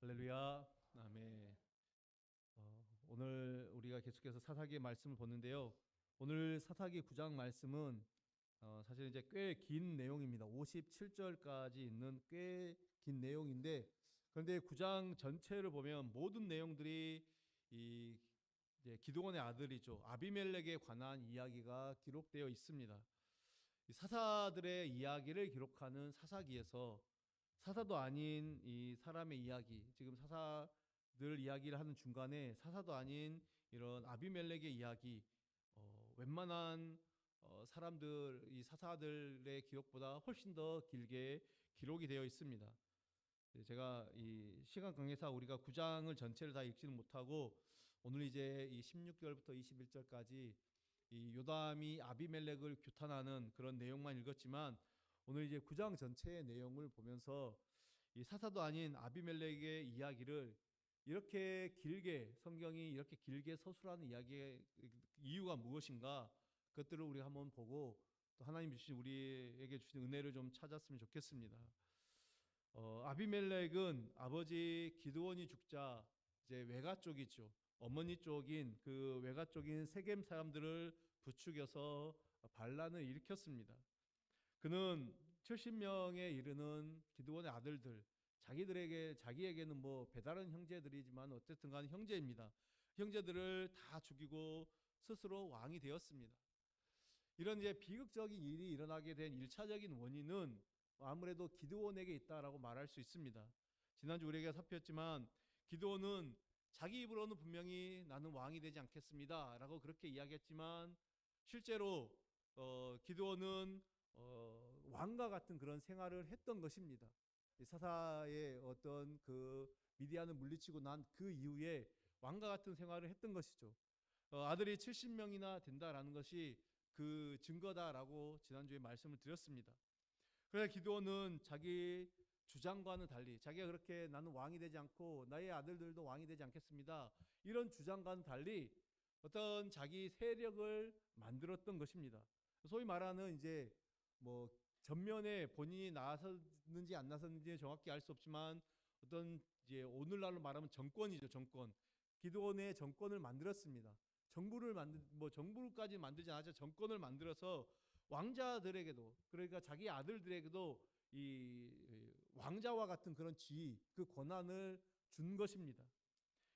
할렐루야. 아멘. 오늘 우리가 계속해서 사사기의 말씀을 보는데요. 오늘 사사기 9장 말씀은 사실 이제 꽤 긴 내용입니다. 57절까지 있는 꽤 긴 내용인데, 그런데 9장 전체를 보면 모든 내용들이 이 이제 기드온의 아들이죠, 아비멜렉에 관한 이야기가 기록되어 있습니다. 이 사사들의 이야기를 기록하는 사사기에서 사사도 아닌 이 사람의 이야기, 지금 사사들 이야기를 하는 중간에 사사도 아닌 이런 아비멜렉의 이야기, 웬만한 사람들, 이 사사들의 기록보다 훨씬 더 길게 기록이 되어 있습니다. 제가 이 시간 관계상 우리가 9장을 전체를 다 읽지는 못하고 오늘 이제 이 16절부터 21절까지 이 요담이 아비멜렉을 규탄하는 그런 내용만 읽었지만, 오늘 이제 9장 전체의 내용을 보면서 이 사사도 아닌 아비멜렉의 이야기를 이렇게 길게, 성경이 이렇게 길게 서술하는 이야기의 이유가 무엇인가, 그것들을 우리가 한번 보고 또 하나님 주신 우리에게 주신 은혜를 좀 찾았으면 좋겠습니다. 아비멜렉은 아버지 기드온이 죽자 이제 외가 쪽이죠, 어머니 쪽인 그 외가 쪽인 세겜 사람들을 부추겨서 반란을 일으켰습니다. 그는 70명에 이르는 기드온의 아들들, 자기에게는 뭐 배다른 형제들이지만 어쨌든 간에 형제입니다. 형제들을 다 죽이고 스스로 왕이 되었습니다. 이런 이제 비극적인 일이 일어나게 된 1차적인 원인은 아무래도 기드온에게 있다라고 말할 수 있습니다. 지난주 우리가 살폈지만 기드온은 자기 입으로는 분명히 나는 왕이 되지 않겠습니다 라고 그렇게 이야기했지만, 실제로 기드온은 왕과 같은 그런 생활을 했던 것입니다. 사사의 어떤 그 미디안을 물리치고 난 그 이후에 왕과 같은 생활을 했던 것이죠. 아들이 70명이나 된다라는 것이 그 증거다라고 지난주에 말씀을 드렸습니다. 그래서 기드온은 자기 주장과는 달리, 자기가 그렇게 나는 왕이 되지 않고 나의 아들들도 왕이 되지 않겠습니다, 이런 주장과는 달리 어떤 자기 세력을 만들었던 것입니다. 소위 말하는 이제 뭐 전면에 본인이 나섰는지 안 나섰는지 정확히 알 수 없지만 어떤 이제 오늘날로 말하면 정권이죠, 정권. 기드온의 정권을 만들었습니다. 정부까지 만들지 않았죠. 정권을 만들어서 왕자들에게도, 그러니까 자기 아들들에게도 이 왕자와 같은 그런 지위, 그 권한을 준 것입니다.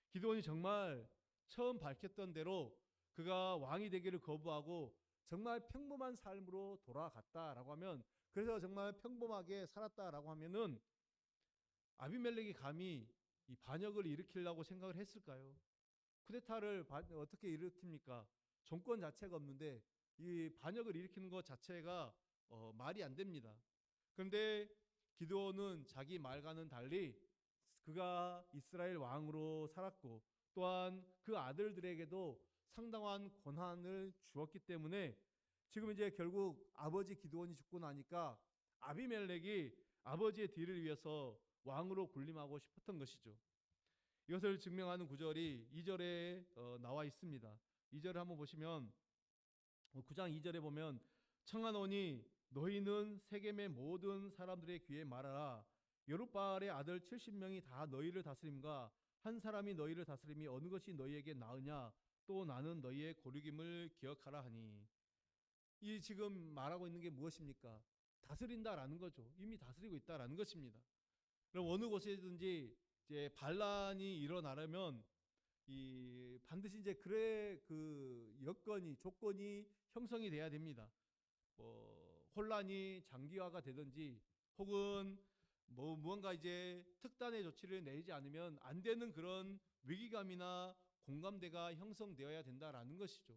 기드온이 정말 처음 밝혔던 대로 그가 왕이 되기를 거부하고 정말 평범한 삶으로 돌아갔다라고 하면, 그래서 정말 평범하게 살았다라고 하면은 아비멜렉이 감히 이 반역을 일으키려고 생각을 했을까요? 쿠데타를 어떻게 일으킵니까? 정권 자체가 없는데 이 반역을 일으키는 것 자체가 말이 안 됩니다. 그런데 기드온은 자기 말과는 달리 그가 이스라엘 왕으로 살았고 또한 그 아들들에게도 상당한 권한을 주었기 때문에 지금 이제 결국 아버지 기드온이 죽고 나니까 아비멜렉이 아버지의 뒤를 위해서 왕으로 군림하고 싶었던 것이죠. 이것을 증명하는 구절이 2절에 나와 있습니다. 2절을 한번 보시면 9장 2절에 보면 청하노니 너희는 세겜의 모든 사람들의 귀에 말하라. 여룻바알의 아들 70명이 다 너희를 다스림과 한 사람이 너희를 다스림이 어느 것이 너희에게 나으냐, 또 나는 너희의 고륙임을 기억하라 하니. 이 지금 말하고 있는 게 무엇입니까? 다스린다라는 거죠. 이미 다스리고 있다라는 것입니다. 그럼 어느 곳에든지 이제 반란이 일어나려면 이 반드시 이제 그 여건이, 조건이 형성이 돼야 됩니다. 혼란이 장기화가 되든지 혹은 무언가 이제 특단의 조치를 내지 않으면 안 되는 그런 위기감이나 공감대가 형성되어야 된다라는 것이죠.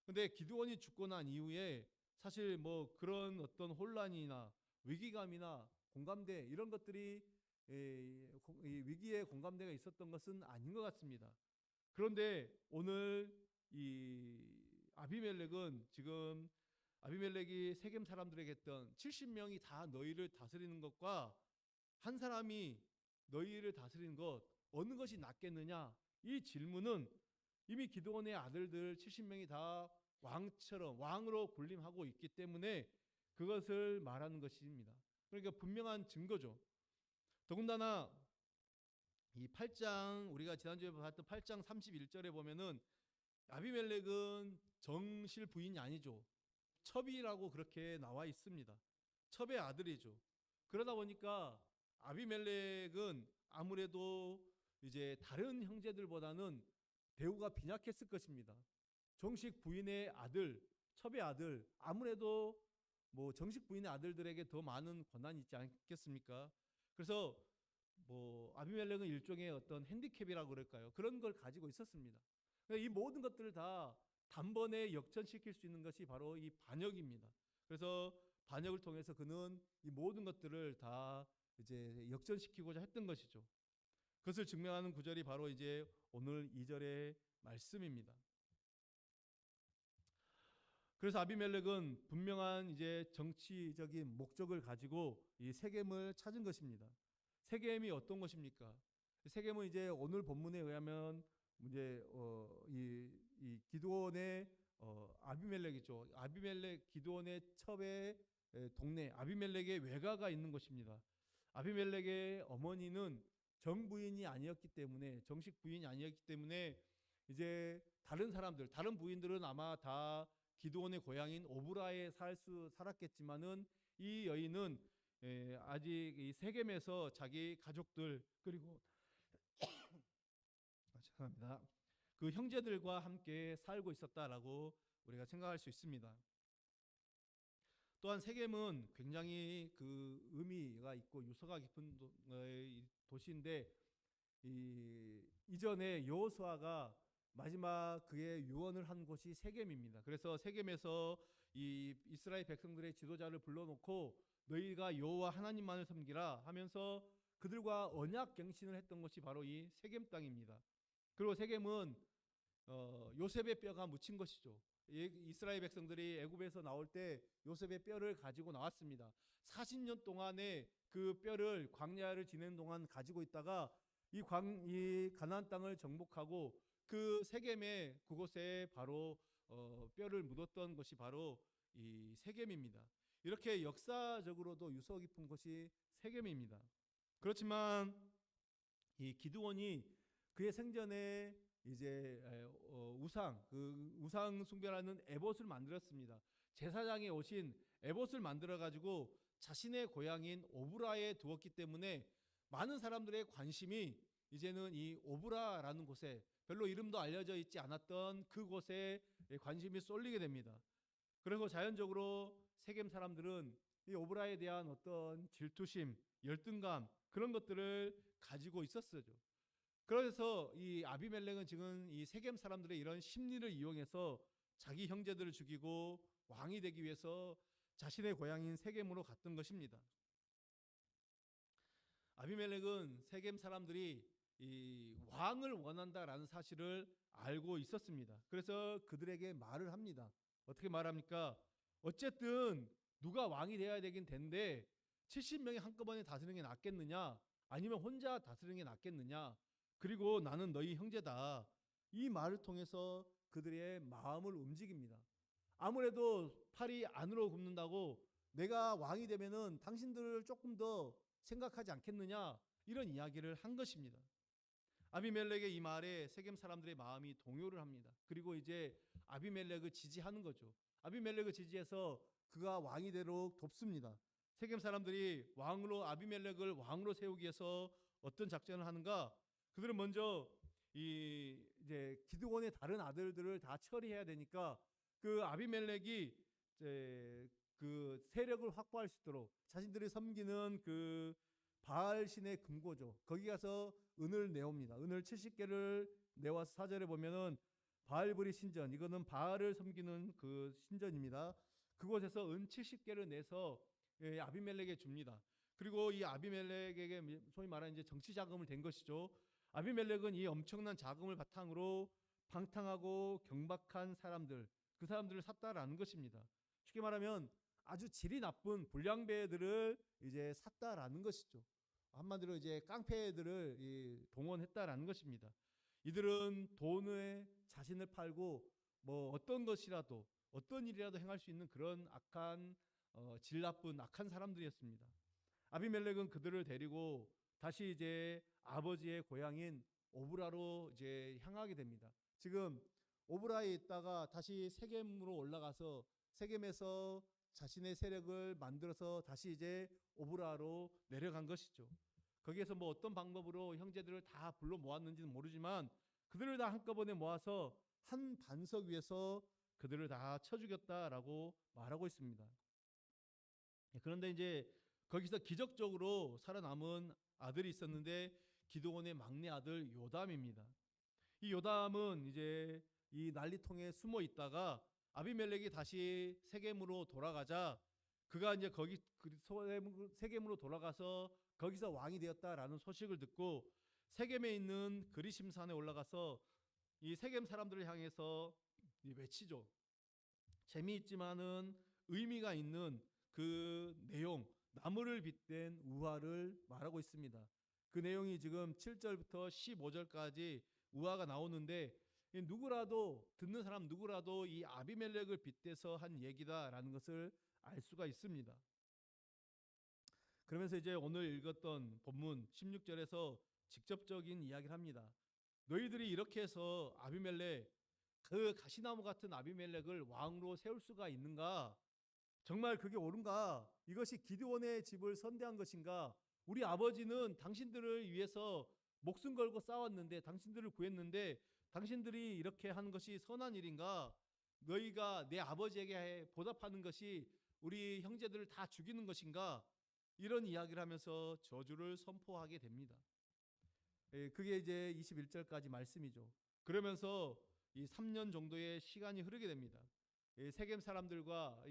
근데 기드온이 죽고 난 이후에 사실 그런 어떤 혼란이나 위기감이나 공감대, 이런 것들이 이 위기에 공감대가 있었던 것은 아닌 것 같습니다. 그런데 오늘 이 아비멜렉은, 지금 아비멜렉이 세겜 사람들에게 했던 70명이 다 너희를 다스리는 것과 한 사람이 너희를 다스리는 것, 어느 것이 낫겠느냐, 이 질문은 이미 기드온의 아들들 70명이 다 왕으로 군림하고 있기 때문에 그것을 말하는 것입니다. 그러니까 분명한 증거죠. 더군다나 이 8장 우리가 지난주에 봤던 8장 31절에 보면은 아비멜렉은 정실 부인이 아니죠. 첩이라고 그렇게 나와 있습니다. 첩의 아들이죠. 그러다 보니까 아비멜렉은 아무래도 이제 다른 형제들보다는 대우가 빈약했을 것입니다. 정식 부인의 아들, 첩의 아들, 아무래도 뭐 정식 부인의 아들들에게 더 많은 권한이 있지 않겠습니까? 그래서 뭐 아비멜렉은 일종의 어떤 핸디캡이라고 그럴까요? 그런 걸 가지고 있었습니다. 이 모든 것들을 다 단번에 역전시킬 수 있는 것이 바로 이 반역입니다. 그래서 반역을 통해서 그는 이 모든 것들을 다 이제 역전시키고자 했던 것이죠. 그것을 증명하는 구절이 바로 이제 오늘 2절의 말씀입니다. 그래서 아비멜렉은 분명한 이제 정치적인 목적을 가지고 이 세겜을 찾은 것입니다. 세겜이 어떤 것입니까? 세겜은 이제 오늘 본문에 의하면 이제 이 기드온의 아비멜렉이죠. 아비멜렉 기드온의 첩의 동네 아비멜렉의 외가가 있는 것입니다. 아비멜렉의 어머니는 정부인이 아니었기 때문에 정식 부인이 아니었기 때문에 이제 다른 사람들 다른 부인들은 아마 다 기드온의 고향인 오브라에 살았겠지만은 이 여인은 아직 이 세겜에서 자기 가족들 그리고 죄송합니다. 그 형제들과 함께 살고 있었다라고 우리가 생각할 수 있습니다. 또한 세겜은 굉장히 그 의미가 있고 유서가 깊은 도시인데 이전에 여호수아가 마지막 그의 유언을 한 곳이 세겜입니다. 그래서 세겜에서 이 이스라엘 백성들의 지도자를 불러놓고 너희가 여호와 하나님만을 섬기라 하면서 그들과 언약 갱신을 했던 것이 바로 이 세겜 땅입니다. 그리고 세겜은 요셉의 뼈가 묻힌 것이죠. 이스라엘 백성들이 애굽에서 나올 때 요셉의 뼈를 가지고 나왔습니다. 40년 동안에 그 뼈를 광야를 지내는 동안 가지고 있다가 이 가나안 땅을 정복하고 그 세겜에 그곳에 바로 뼈를 묻었던 것이 바로 이 세겜입니다. 이렇게 역사적으로도 유서 깊은 곳이 세겜입니다. 그렇지만 이 기드온이 그의 생전에 이제 우상 숭배라는 에봇을 만들었습니다. 제사장에 오신 에봇을 만들어 가지고 자신의 고향인 오브라에 두었기 때문에 많은 사람들의 관심이 이제는 이 오브라라는 곳에 별로 이름도 알려져 있지 않았던 그곳에 관심이 쏠리게 됩니다. 그리고 자연적으로 세겜 사람들은 이 오브라에 대한 어떤 질투심, 열등감 그런 것들을 가지고 있었어요. 그래서 이 아비멜렉은 지금 이 세겜 사람들의 이런 심리를 이용해서 자기 형제들을 죽이고 왕이 되기 위해서 자신의 고향인 세겜으로 갔던 것입니다. 아비멜렉은 세겜 사람들이 이 왕을 원한다라는 사실을 알고 있었습니다. 그래서 그들에게 말을 합니다. 어떻게 말합니까? 어쨌든 누가 왕이 되어야 되긴 된데 70명이 한꺼번에 다스리는 게 낫겠느냐? 아니면 혼자 다스리는 게 낫겠느냐? 그리고 나는 너희 형제다. 이 말을 통해서 그들의 마음을 움직입니다. 아무래도 팔이 안으로 굽는다고 내가 왕이 되면은 당신들을 조금 더 생각하지 않겠느냐? 이런 이야기를 한 것입니다. 아비멜렉의 이 말에 세겜 사람들의 마음이 동요를 합니다. 그리고 이제 아비멜렉을 지지하는 거죠. 아비멜렉을 지지해서 그가 왕이 되도록 돕습니다. 세겜 사람들이 아비멜렉을 왕으로 세우기 위해서 어떤 작전을 하는가? 그들은 먼저 이제 기드온의 다른 아들들을 다 처리해야 되니까 그 아비멜렉이 이제 그 세력을 확보할 수 있도록 자신들이 섬기는 그 바알 신의 금고죠. 거기 가서 은을 내옵니다. 은을 70개를 내와서 4절에 보면은 바알브리 신전, 이거는 바알을 섬기는 그 신전입니다. 그곳에서 은 70개를 내서 아비멜렉에게 줍니다. 그리고 이 아비멜렉에게 소위 말하는 이제 정치 자금을 댄 것이죠. 아비멜렉은 이 엄청난 자금을 바탕으로 방탕하고 경박한 사람들, 그 사람들을 샀다라는 것입니다. 쉽게 말하면 아주 질이 나쁜 불량배들을 이제 샀다라는 것이죠. 한마디로 이제 깡패들을 동원했다라는 것입니다. 이들은 돈에 자신을 팔고 뭐 어떤 것이라도 어떤 일이라도 행할 수 있는 그런 질 나쁜 악한 사람들이었습니다. 아비멜렉은 그들을 데리고 다시 이제 아버지의 고향인 오브라로 이제 향하게 됩니다. 지금 오브라에 있다가 다시 세겜으로 올라가서 세겜에서 자신의 세력을 만들어서 다시 이제 오브라로 내려간 것이죠. 거기에서 뭐 어떤 방법으로 형제들을 다 불러 모았는지는 모르지만 그들을 다 한꺼번에 모아서 한 반석 위에서 그들을 다 쳐 죽였다라고 말하고 있습니다. 그런데 이제 거기서 기적적으로 살아남은 아들이 있었는데 기드온의 막내 아들 요담입니다. 이 요담은 이제 이 난리통에 숨어 있다가 아비멜렉이 다시 세겜으로 돌아가자 그가 이제 거기 세겜으로 돌아가서 거기서 왕이 되었다라는 소식을 듣고 세겜에 있는 그리심산에 올라가서 이 세겜 사람들을 향해서 외치죠. 재미있지만은 의미가 있는 그 내용, 나무를 빗댄 우화를 말하고 있습니다. 그 내용이 지금 7절부터 15절까지 우화가 나오는데 누구라도 듣는 사람 누구라도 이 아비멜렉을 빗대서 한 얘기다라는 것을 알 수가 있습니다. 그러면서 이제 오늘 읽었던 본문 16절에서 직접적인 이야기를 합니다. 너희들이 이렇게 해서 아비멜렉 그 가시나무 같은 아비멜렉을 왕으로 세울 수가 있는가? 정말 그게 옳은가? 이것이 기드온의 집을 선대한 것인가? 우리 아버지는 당신들을 위해서 목숨 걸고 싸웠는데 당신들을 구했는데 당신들이 이렇게 하는 것이 선한 일인가? 너희가 내 아버지에게 보답하는 것이 우리 형제들을 다 죽이는 것인가? 이런 이야기를 하면서 저주를 선포하게 됩니다. 그게 이제 21절까지 말씀이죠. 그러면서 이 3년 정도의 시간이 흐르게 됩니다. 세겜 사람들과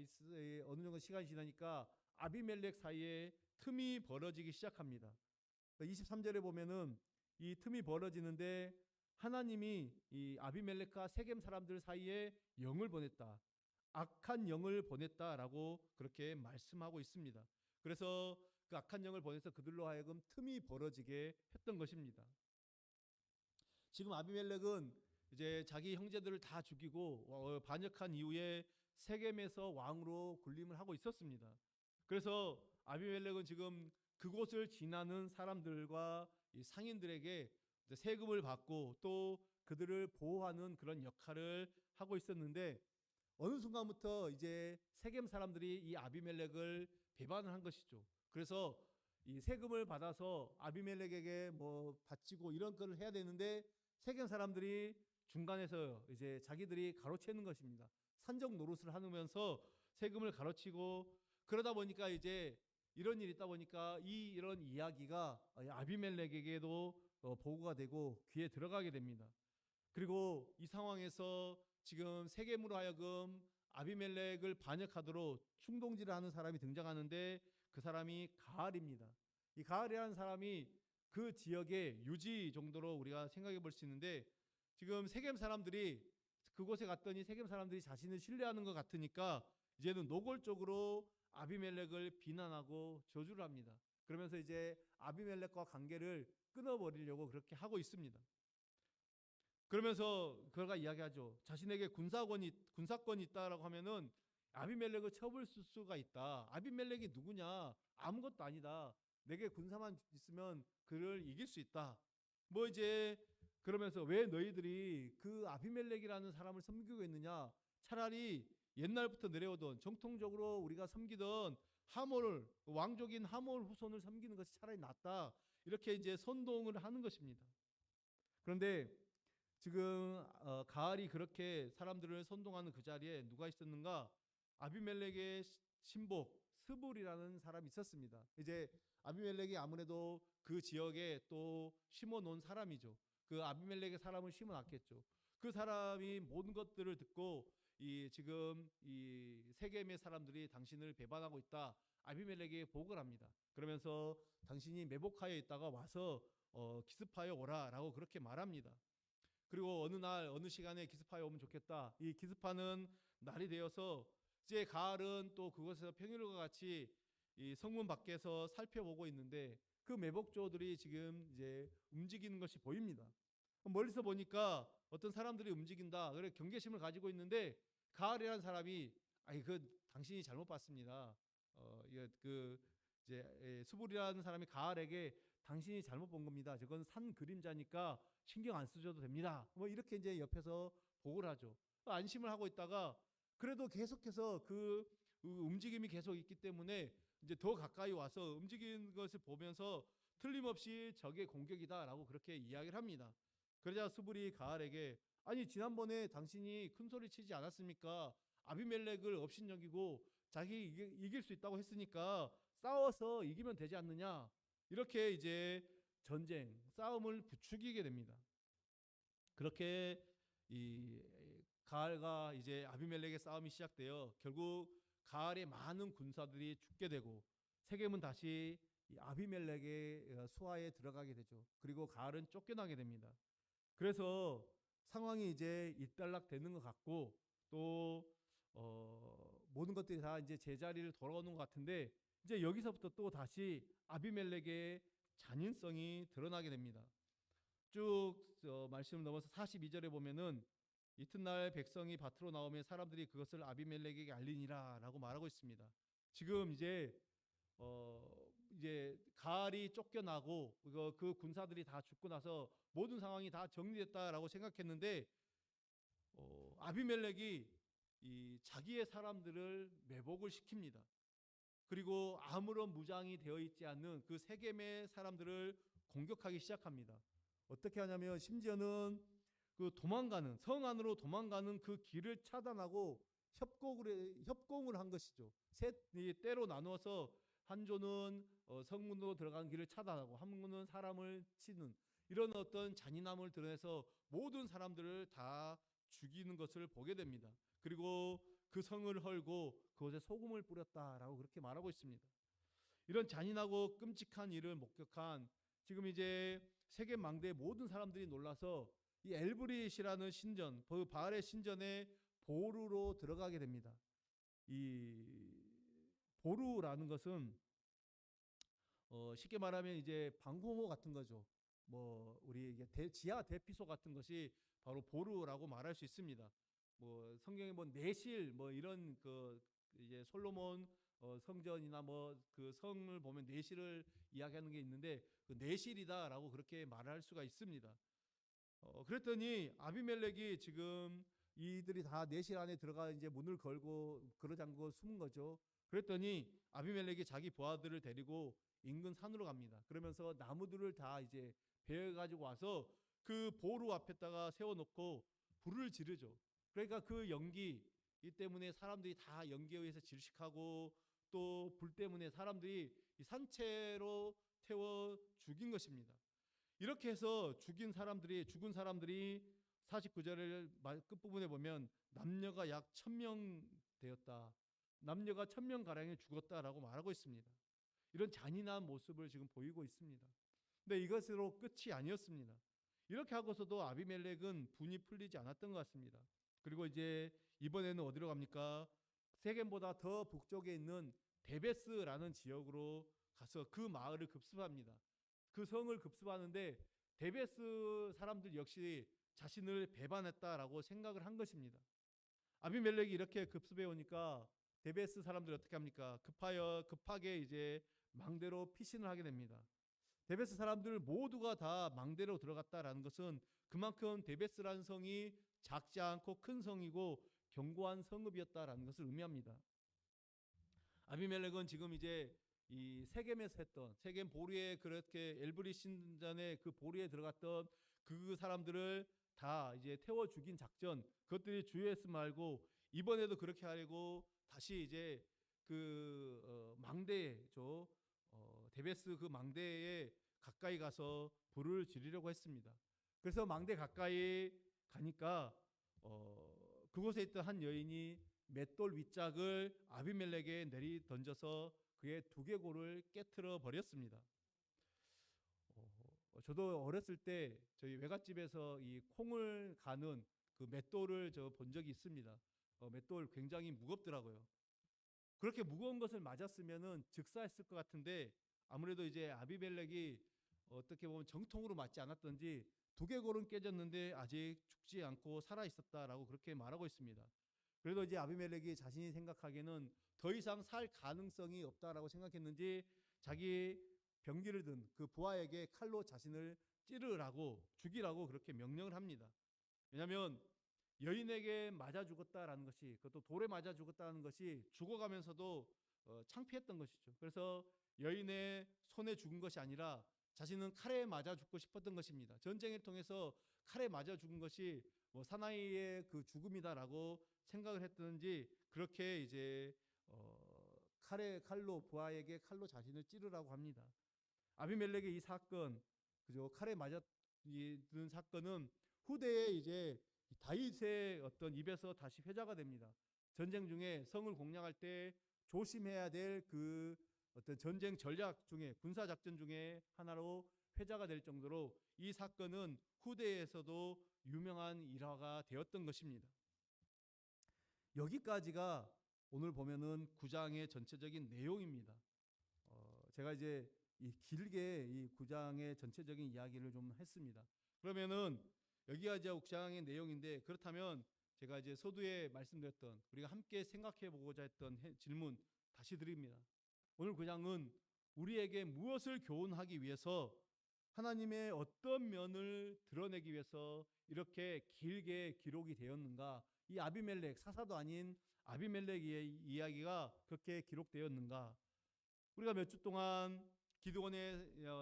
어느 정도 시간이 지나니까 아비멜렉 사이에 틈이 벌어지기 시작합니다. 23절에 보면은 이 틈이 벌어지는데 하나님이 이 아비멜렉과 세겜 사람들 사이에 영을 보냈다. 악한 영을 보냈다라고 그렇게 말씀하고 있습니다. 그래서 그 악한 영을 보내서 그들로 하여금 틈이 벌어지게 했던 것입니다. 지금 아비멜렉은 이제 자기 형제들을 다 죽이고 반역한 이후에 세겜에서 왕으로 군림을 하고 있었습니다. 그래서 아비멜렉은 지금 그곳을 지나는 사람들과 상인들에게 세금을 받고 또 그들을 보호하는 그런 역할을 하고 있었는데 어느 순간부터 이제 세겜 사람들이 이 아비멜렉을 배반을 한 것이죠. 그래서 이 세금을 받아서 아비멜렉에게 뭐 바치고 이런 거를 해야 되는데 세겜 사람들이 중간에서 이제 자기들이 가로채는 것입니다. 산적 노릇을 하면서 세금을 가로치고 그러다 보니까 이제 이런 일이 있다 보니까 이런 이야기가 아비멜렉에게도 보고가 되고 귀에 들어가게 됩니다. 그리고 이 상황에서 지금 세겜으로 하여금 아비멜렉을 반역하도록 충동질을 하는 사람이 등장하는데 그 사람이 가알입니다. 이 가알이라는 사람이 그 지역의 유지 정도로 우리가 생각해 볼 수 있는데 지금 세겜 사람들이 그곳에 갔더니 세겜 사람들이 자신을 신뢰하는 것 같으니까 이제는 노골적으로 아비멜렉을 비난하고 저주를 합니다. 그러면서 이제 아비멜렉과 관계를 끊어버리려고 그렇게 하고 있습니다. 그러면서 그가 이야기하죠. 자신에게 군사권이 있다라고 하면은 아비멜렉을 쳐볼 수가 있다. 아비멜렉이 누구냐? 아무것도 아니다. 내게 군사만 있으면 그를 이길 수 있다. 뭐 이제 그러면서 왜 너희들이 그 아비멜렉이라는 사람을 섬기고 있느냐? 차라리 옛날부터 내려오던 정통적으로 우리가 섬기던 하몰 왕족인 하몰 후손을 섬기는 것이 차라리 낫다. 이렇게 이제 선동을 하는 것입니다. 그런데 지금 가알이 그렇게 사람들을 선동하는 그 자리에 누가 있었는가? 아비멜렉의 신복 스불이라는 사람이 있었습니다. 이제 아비멜렉이 아무래도 그 지역에 또 심어 놓은 사람이죠. 그 아비멜렉의 사람을 심어 놨겠죠. 그 사람이 모든 것들을 듣고 지금 이 세겜의 사람들이 당신을 배반하고 있다. 아비멜렉에게 보고를 합니다. 그러면서 당신이 메복하에 있다가 와서 기습하여 오라라고 그렇게 말합니다. 그리고 어느 날 어느 시간에 기습하에 오면 좋겠다. 이 기습하는 날이 되어서 이제 가을은 또 그곳에서 평일과 같이 이 성문 밖에서 살펴보고 있는데 그 매복조들이 지금 이제 움직이는 것이 보입니다. 멀리서 보니까 어떤 사람들이 움직인다. 그래 경계심을 가지고 있는데 가을이라는 사람이 당신이 잘못 봤습니다. 그 이제 수불이라는 사람이 가을에게 당신이 잘못 본 겁니다. 저건 산 그림자니까 신경 안 쓰셔도 됩니다. 뭐 이렇게 이제 옆에서 보고를 하죠. 안심을 하고 있다가 그래도 계속해서 그 움직임이 계속 있기 때문에 이제 더 가까이 와서 움직이는 것을 보면서 틀림없이 적의 공격이다라고 그렇게 이야기를 합니다. 그러자 스불이 가알에게 아니 지난번에 당신이 큰 소리 치지 않았습니까? 아비멜렉을 업신여기고 자기 이길 수 있다고 했으니까 싸워서 이기면 되지 않느냐? 이렇게 이제 전쟁, 싸움을 부추기게 됩니다. 그렇게 이 가알과 이제 아비멜렉의 싸움이 시작되어 결국 가알의 많은 군사들이 죽게 되고 세겜은 다시 아비멜렉의 수하에 들어가게 되죠. 그리고 가알은 쫓겨나게 됩니다. 그래서 상황이 이제 일단락 되는 것 같고 또 모든 것들이 다 이제 제자리를 돌아오는 것 같은데 이제 여기서부터 또 다시 아비멜렉의 잔인성이 드러나게 됩니다. 쭉 말씀을 넘어서 42절에 보면은 이튿날 백성이 밭으로 나오면 사람들이 그것을 아비멜렉에게 알리니라라고 말하고 있습니다. 지금 이제 가알이 쫓겨나고 그 군사들이 다 죽고 나서 모든 상황이 다 정리됐다라고 생각했는데 아비멜렉이 이 자기의 사람들을 매복을 시킵니다. 그리고 아무런 무장이 되어 있지 않는 그 세겜의 사람들을 공격하기 시작합니다. 어떻게 하냐면 심지어는 그 도망가는 성 안으로 도망가는 그 길을 차단하고 협공을 한 것이죠. 세 때로 나누어서 한 조는 성문으로 들어가는 길을 차단하고 한 조는 사람을 치는 이런 어떤 잔인함을 드러내서 모든 사람들을 다 죽이는 것을 보게 됩니다. 그리고 그 성을 헐고 그곳에 소금을 뿌렸다라고 그렇게 말하고 있습니다. 이런 잔인하고 끔찍한 일을 목격한 지금 이제 세계 망대의 모든 사람들이 놀라서 이 엘브릿이라는 신전, 바알의 신전에 보루로 들어가게 됩니다. 이 보루라는 것은 쉽게 말하면 이제 방공호 같은 거죠. 뭐 우리 이게 지하 대피소 같은 것이 바로 보루라고 말할 수 있습니다. 뭐 성경에 뭐 내실 뭐 이런 그 이제 솔로몬 성전이나 뭐 그 성을 보면 내실을 이야기하는 게 있는데 그 내실이다라고 그렇게 말할 수가 있습니다. 그랬더니 아비멜렉이 지금 이들이 다 내실 안에 들어가 이제 문을 걸고 그러 잠그고 숨은 거죠. 그랬더니 아비멜렉이 자기 부하들을 데리고 인근 산으로 갑니다. 그러면서 나무들을 다 이제 베어 가지고 와서 그 보루 앞에다가 세워놓고 불을 지르죠. 그러니까 그 연기 이 때문에 사람들이 다 연기에 의해서 질식하고 또 불 때문에 사람들이 산채로 태워 죽인 것입니다. 이렇게 해서 죽은 사람들이 49절을 끝부분에 보면 남녀가 약 1000명 되었다. 남녀가 1000명 가량이 죽었다라고 말하고 있습니다. 이런 잔인한 모습을 지금 보이고 있습니다. 근데 이것으로 끝이 아니었습니다. 이렇게 하고서도 아비멜렉은 분이 풀리지 않았던 것 같습니다. 그리고 이제 이번에는 어디로 갑니까? 세겜보다 더 북쪽에 있는 데베스라는 지역으로 가서 그 마을을 급습합니다. 그 성을 급습하는데 데베스 사람들 역시 자신을 배반했다라고 생각을 한 것입니다. 아비멜렉이 이렇게 급습해 오니까 데베스 사람들이 어떻게 합니까? 급하게 이제 망대로 피신을 하게 됩니다. 데베스 사람들 모두가 다 망대로 들어갔다라는 것은 그만큼 데베스라는 성이 작지 않고 큰 성이고 견고한 성읍이었다라는 것을 의미합니다. 아비멜렉은 지금 이제 이 세겜에서 했던 세겜 보리에 그렇게 엘브릿 신전에 그 보리에 들어갔던 그 사람들을 다 이제 태워 죽인 작전 그것들이 주요했음 말고 이번에도 그렇게 하려고 다시 이제 그 망대죠 데베스 그 망대에 가까이 가서 불을 지르려고 했습니다. 그래서 망대 가까이 가니까 그곳에 있던 한 여인이 맷돌 윗짝을 아비멜렉에 내리 던져서 그의 두개골을 깨트려 버렸습니다. 저도 어렸을 때 저희 외갓집에서 이 콩을 가는 그 맷돌을 저 본 적이 있습니다. 맷돌 굉장히 무겁더라고요. 그렇게 무거운 것을 맞았으면은 즉사했을 것 같은데 아무래도 이제 아비멜렉이 어떻게 보면 정통으로 맞지 않았던지 두개골은 깨졌는데 아직 죽지 않고 살아 있었다라고 그렇게 말하고 있습니다. 그래도 이제 아비멜렉이 자신이 생각하기에는 더 이상 살 가능성이 없다라고 생각했는지 자기 병기를 든 그 부하에게 칼로 자신을 찌르라고 죽이라고 그렇게 명령을 합니다. 왜냐하면 여인에게 맞아 죽었다라는 것이, 그것도 돌에 맞아 죽었다는 것이 죽어가면서도 창피했던 것이죠. 그래서 여인의 손에 죽은 것이 아니라 자신은 칼에 맞아 죽고 싶었던 것입니다. 전쟁을 통해서 칼에 맞아 죽은 것이 뭐 사나이의 그 죽음이다라고 생각을 했든지 그렇게 이제 칼로 부하에게 칼로 자신을 찌르라고 합니다. 아비멜렉의 이 사건, 그죠? 칼에 맞아 든 사건은 후대에 이제 다윗의 어떤 입에서 다시 회자가 됩니다. 전쟁 중에 성을 공략할 때 조심해야 될 그 어떤 전쟁 전략 중에, 군사 작전 중에 하나로 회자가 될 정도로 이 사건은 후대에서도 유명한 일화가 되었던 것입니다. 여기까지가 오늘 보면은 9장의 전체적인 내용입니다. 제가 이제 길게 이 9장의 전체적인 이야기를 좀 했습니다. 그러면은 여기가 이제 9장의 내용인데, 그렇다면 제가 이제 서두에 말씀드렸던, 우리가 함께 생각해 보고자 했던 질문 다시 드립니다. 오늘 9장은 우리에게 무엇을 교훈하기 위해서, 하나님의 어떤 면을 드러내기 위해서 이렇게 길게 기록이 되었는가? 이 아비멜렉, 사사도 아닌 아비멜렉의 이야기가 그렇게 기록되었는가? 우리가 몇 주 동안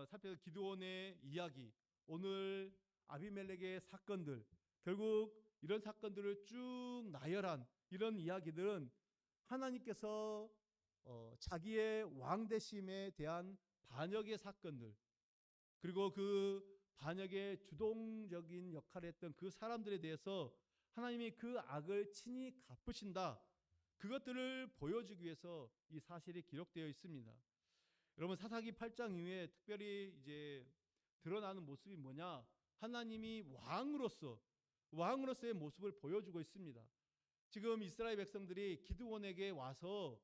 살펴서 기드온의 이야기, 오늘 아비멜렉의 사건들, 결국 이런 사건들을 쭉 나열한 이런 이야기들은 하나님께서 자기의 왕되심에 대한 반역의 사건들, 그리고 그 반역의 주동적인 역할을 했던 그 사람들에 대해서 하나님이 그 악을 친히 갚으신다, 그것들을 보여주기 위해서 이 사실이 기록되어 있습니다. 여러분, 사사기 8장 이후에 특별히 이제 드러나는 모습이 뭐냐? 하나님이 왕으로서의 모습을 보여주고 있습니다. 지금 이스라엘 백성들이 기드온에게 와서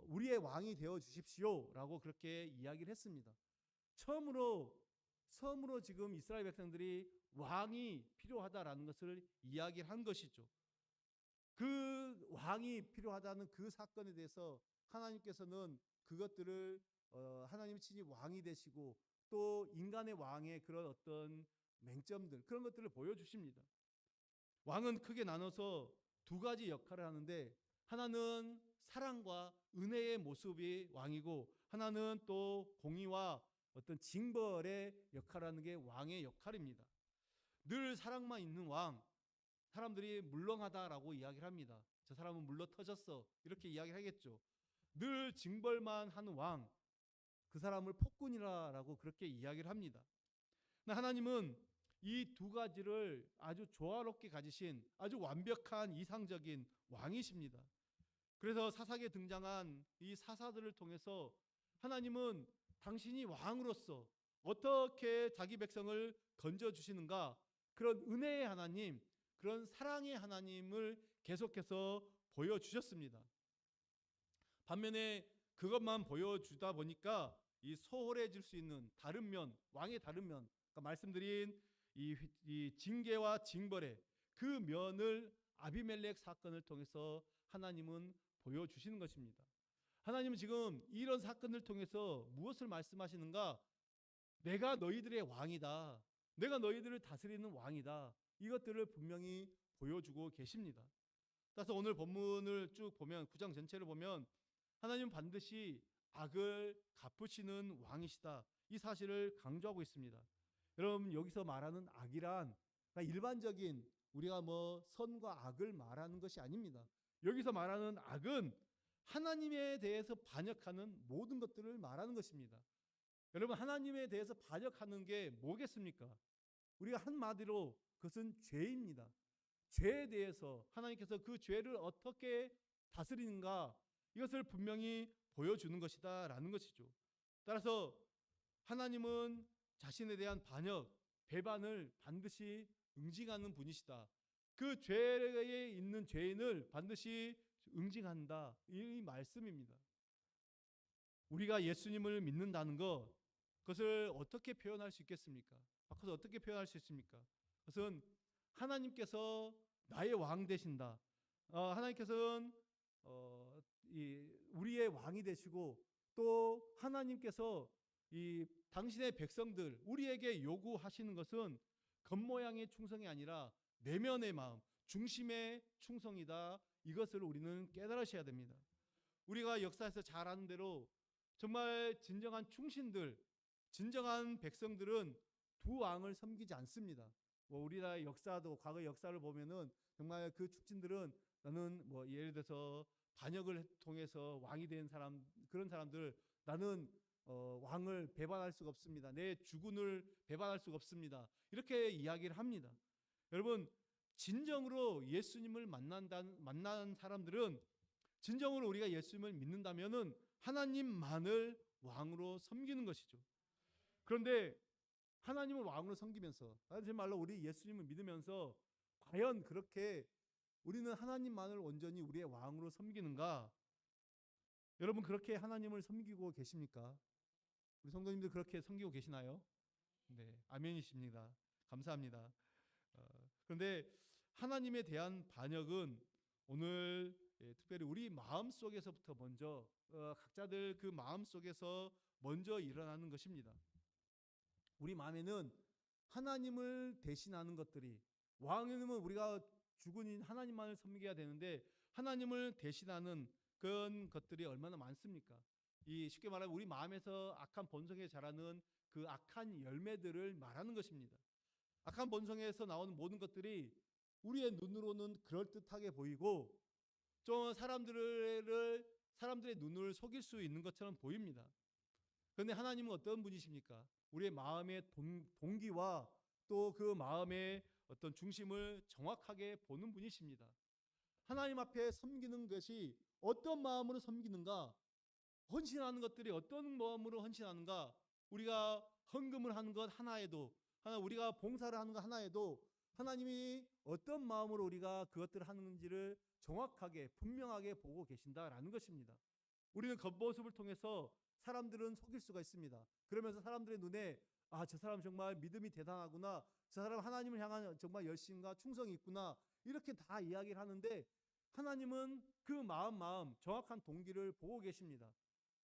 우리의 왕이 되어 주십시오라고 그렇게 이야기를 했습니다. 처음으로 지금 이스라엘 백성들이 왕이 필요하다라는 것을 이야기를 한 것이죠. 그 왕이 필요하다는 그 사건에 대해서 하나님께서는 그것들을 하나님이 친히 왕이 되시고 또 인간의 왕의 그런 어떤 맹점들, 그런 것들을 보여주십니다. 왕은 크게 나눠서 두 가지 역할을 하는데, 하나는 사랑과 은혜의 모습이 왕이고, 하나는 또 공의와 어떤 징벌의 역할을 하는 게 왕의 역할입니다. 늘 사랑만 있는 왕, 사람들이 물렁하다라고 이야기를 합니다. 저 사람은 물러 터졌어, 이렇게 이야기를 하겠죠. 늘 징벌만 하는 왕, 그 사람을 폭군이라고 그렇게 이야기를 합니다. 하나님은 이 두 가지를 아주 조화롭게 가지신 아주 완벽한 이상적인 왕이십니다. 그래서 사사기에 등장한 이 사사들을 통해서 하나님은 당신이 왕으로서 어떻게 자기 백성을 건져주시는가, 그런 은혜의 하나님, 그런 사랑의 하나님을 계속해서 보여주셨습니다. 반면에 그것만 보여주다 보니까 이 소홀해질 수 있는 다른 면, 왕의 다른 면, 그러니까 말씀드린 이 징계와 징벌의 그 면을 아비멜렉 사건을 통해서 하나님은 보여주시는 것입니다. 하나님은 지금 이런 사건을 통해서 무엇을 말씀하시는가? 내가 너희들의 왕이다. 내가 너희들을 다스리는 왕이다. 이것들을 분명히 보여주고 계십니다. 따라서 오늘 본문을 쭉 보면, 9장 전체를 보면 하나님은 반드시 악을 갚으시는 왕이시다, 이 사실을 강조하고 있습니다. 여러분, 여기서 말하는 악이란 그러니까 일반적인 우리가 뭐 선과 악을 말하는 것이 아닙니다. 여기서 말하는 악은 하나님에 대해서 반역하는 모든 것들을 말하는 것입니다. 여러분, 하나님에 대해서 반역하는 게 뭐겠습니까? 우리가 한마디로 그것은 죄입니다. 죄에 대해서 하나님께서 그 죄를 어떻게 다스리는가, 이것을 분명히 보여주는 것이다 라는 것이죠. 따라서 하나님은 자신에 대한 반역, 배반을 반드시 응징하는 분이시다. 그 죄에 있는 죄인을 반드시 응징한다, 이 말씀입니다. 우리가 예수님을 믿는다는 것, 그것을 어떻게 표현할 수 있겠습니까? 바꿔서 어떻게 표현할 수 있습니까? 그것은 하나님께서 나의 왕 되신다. 하나님께서는 우리의 왕이 되시고, 또 하나님께서 이 당신의 백성들 우리에게 요구하시는 것은 겉모양의 충성이 아니라 내면의 마음, 중심의 충성이다. 이것을 우리는 깨달으셔야 됩니다. 우리가 역사에서 잘 아는 대로 정말 진정한 충신들, 진정한 백성들은 두 왕을 섬기지 않습니다. 뭐 우리나라의 역사도 과거 역사를 보면은 정말 그 축진들은 나는 뭐 예를 들어서 반역을 통해서 왕이 된 사람 그런 사람들 나는 왕을 배반할 수가 없습니다. 내 주군을 배반할 수가 없습니다. 이렇게 이야기를 합니다. 여러분 진정으로 예수님을 만난 사람들은 진정으로 우리가 예수님을 믿는다면은 하나님만을 왕으로 섬기는 것이죠. 그런데 하나님을 왕으로 섬기면서 다시 말로 우리 예수님을 믿으면서 과연 그렇게 우리는 하나님만을 온전히 우리의 왕으로 섬기는가? 여러분 그렇게 하나님을 섬기고 계십니까? 우리 성도님들 그렇게 섬기고 계시나요? 네, 아멘이십니다. 감사합니다. 그런데 하나님에 대한 반역은 오늘 특별히 우리 마음 속에서부터 먼저 각자들 그 마음 속에서 먼저 일어나는 것입니다. 우리 마음에는 하나님을 대신하는 것들이 왕이면 우리가 주군인 하나님만을 섬겨야 되는데 하나님을 대신하는 그런 것들이 얼마나 많습니까? 이 쉽게 말하면 우리 마음에서 악한 본성에 자라는 그 악한 열매들을 말하는 것입니다. 악한 본성에서 나오는 모든 것들이 우리의 눈으로는 그럴듯하게 보이고 좀 사람들의 눈을 속일 수 있는 것처럼 보입니다. 그런데 하나님은 어떤 분이십니까? 우리의 마음의 동기와 또 그 마음의 어떤 중심을 정확하게 보는 분이십니다. 하나님 앞에 섬기는 것이 어떤 마음으로 섬기는가? 헌신하는 것들이 어떤 마음으로 헌신하는가? 우리가 헌금을 하는 것 하나에도 우리가 봉사를 하는 것 하나에도 하나님이 어떤 마음으로 우리가 그것들을 하는지를 정확하게 분명하게 보고 계신다라는 것입니다. 우리는 겉모습을 통해서 사람들은 속일 수가 있습니다. 그러면서 사람들의 눈에 저 사람 정말 믿음이 대단하구나. 저 사람 하나님을 향한 정말 열심과 충성이 있구나. 이렇게 다 이야기를 하는데 하나님은 그 마음 정확한 동기를 보고 계십니다.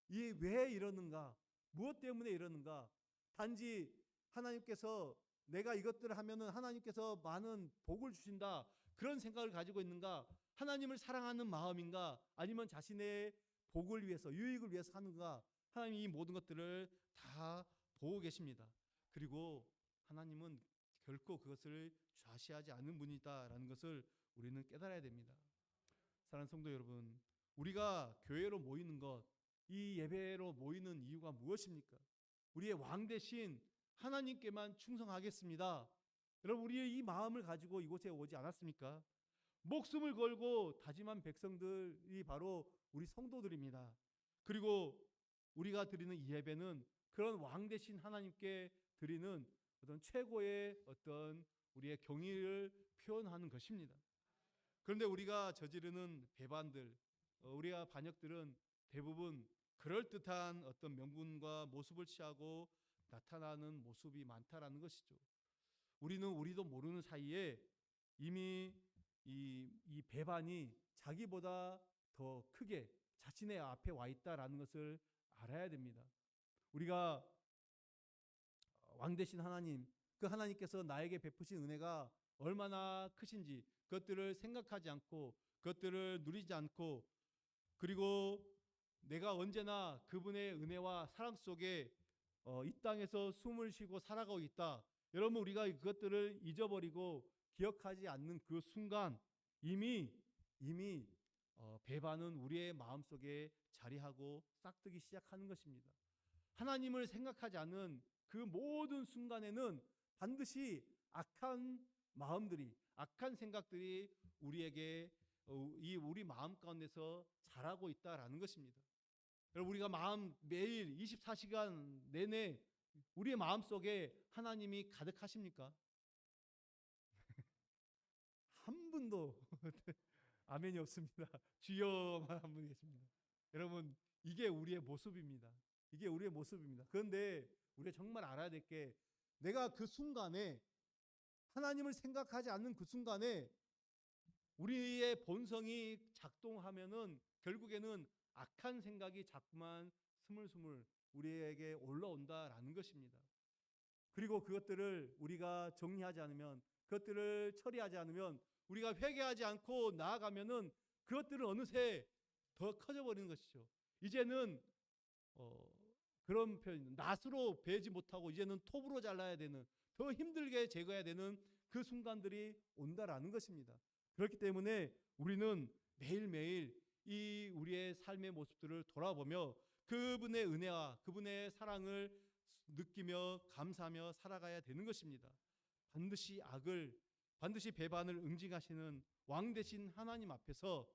이 왜 이러는가? 무엇 때문에 이러는가? 단지 하나님께서 내가 이것들을 하면은 하나님께서 많은 복을 주신다. 그런 생각을 가지고 있는가? 하나님을 사랑하는 마음인가? 아니면 자신의 복을 위해서 유익을 위해서 하는가? 하나님이 이 모든 것들을 다 보고 계십니다. 그리고 하나님은 결코 그것을 좌시하지 않는 분이다라는 것을 우리는 깨달아야 됩니다. 사랑하는 성도 여러분, 우리가 교회로 모이는 것, 이 예배로 모이는 이유가 무엇입니까? 우리의 왕 대신 하나님께만 충성하겠습니다. 여러분 우리의 이 마음을 가지고 이곳에 오지 않았습니까? 목숨을 걸고 다짐한 백성들이 바로 우리 성도들입니다. 그리고 우리가 드리는 이 예배는 그런 왕 대신 하나님께 드리는 어떤 최고의 어떤 우리의 경의를 표현하는 것입니다. 그런데 우리가 저지르는 배반들, 우리가 반역들은 대부분 그럴듯한 어떤 명분과 모습을 취하고 나타나는 모습이 많다라는 것이죠. 우리도 모르는 사이에 이미 이 배반이 자기보다 더 크게 자신의 앞에 와 있다라는 것을 알아야 됩니다. 우리가 왕 대신 하나님, 그 하나님께서 나에게 베푸신 은혜가 얼마나 크신지 그것들을 생각하지 않고 그것들을 누리지 않고 그리고 내가 언제나 그분의 은혜와 사랑 속에 이 땅에서 숨을 쉬고 살아가고 있다. 여러분 우리가 그것들을 잊어버리고 기억하지 않는 그 순간 이미 배반은 우리의 마음속에 자리하고 싹트기 시작하는 것입니다. 하나님을 생각하지 않는 그 모든 순간에는 반드시 악한 마음들이 악한 생각들이 우리에게 우리 마음 가운데서 자라고 있다라는 것입니다. 여러분 우리가 매일 24시간 내내 우리의 마음 속에 하나님이 가득하십니까? 한 분도 아멘이 없습니다. 주여만 한 분 계십니다. 여러분 이게 우리의 모습입니다. 이게 우리의 모습입니다. 그런데 우리가 정말 알아야 될 게 내가 그 순간에 하나님을 생각하지 않는 그 순간에 우리의 본성이 작동하면은 결국에는 악한 생각이 자꾸만 스물스물 우리에게 올라온다라는 것입니다. 그리고 그것들을 우리가 정리하지 않으면, 그것들을 처리하지 않으면, 우리가 회개하지 않고 나아가면은 그것들은 어느새 더 커져 버리는 것이죠. 이제는 그런 표현, 낫으로 베지 못하고 이제는 톱으로 잘라야 되는, 더 힘들게 제거해야 되는 그 순간들이 온다라는 것입니다. 그렇기 때문에 우리는 매일매일 이 우리의 삶의 모습들을 돌아보며 그분의 은혜와 그분의 사랑을 느끼며 감사하며 살아가야 되는 것입니다. 반드시 배반을 응징하시는 왕 되신 하나님 앞에서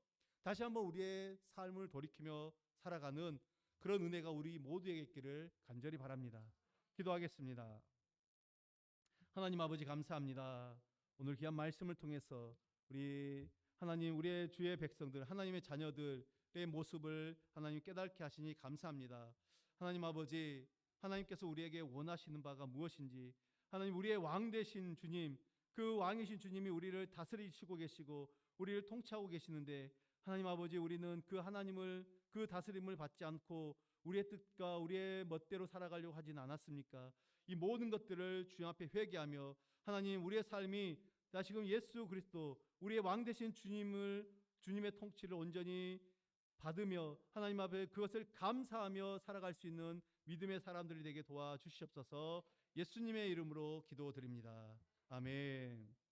다시 한번 우리의 삶을 돌이키며 살아가는 그런 은혜가 우리 모두에게 있기를 간절히 바랍니다. 기도하겠습니다. 하나님 아버지, 감사합니다. 오늘 귀한 말씀을 통해서 우리 하나님, 우리의 주의 백성들, 하나님의 자녀들의 모습을 하나님 깨닫게 하시니 감사합니다. 하나님 아버지, 하나님께서 우리에게 원하시는 바가 무엇인지, 하나님, 우리의 왕 되신 주님, 그 왕이신 주님이 우리를 다스리시고 계시고 우리를 통치하고 계시는데, 하나님 아버지, 우리는 그 하나님을, 그 다스림을 받지 않고 우리의 뜻과 우리의 멋대로 살아가려고 하진 않았습니까? 이 모든 것들을 주님 앞에 회개하며 하나님, 우리의 삶이 다시금 예수 그리스도, 우리의 왕 되신 주님의 통치를 온전히 받으며 하나님 앞에 그것을 감사하며 살아갈 수 있는 믿음의 사람들이 되게 도와주시옵소서. 예수님의 이름으로 기도드립니다. 아멘.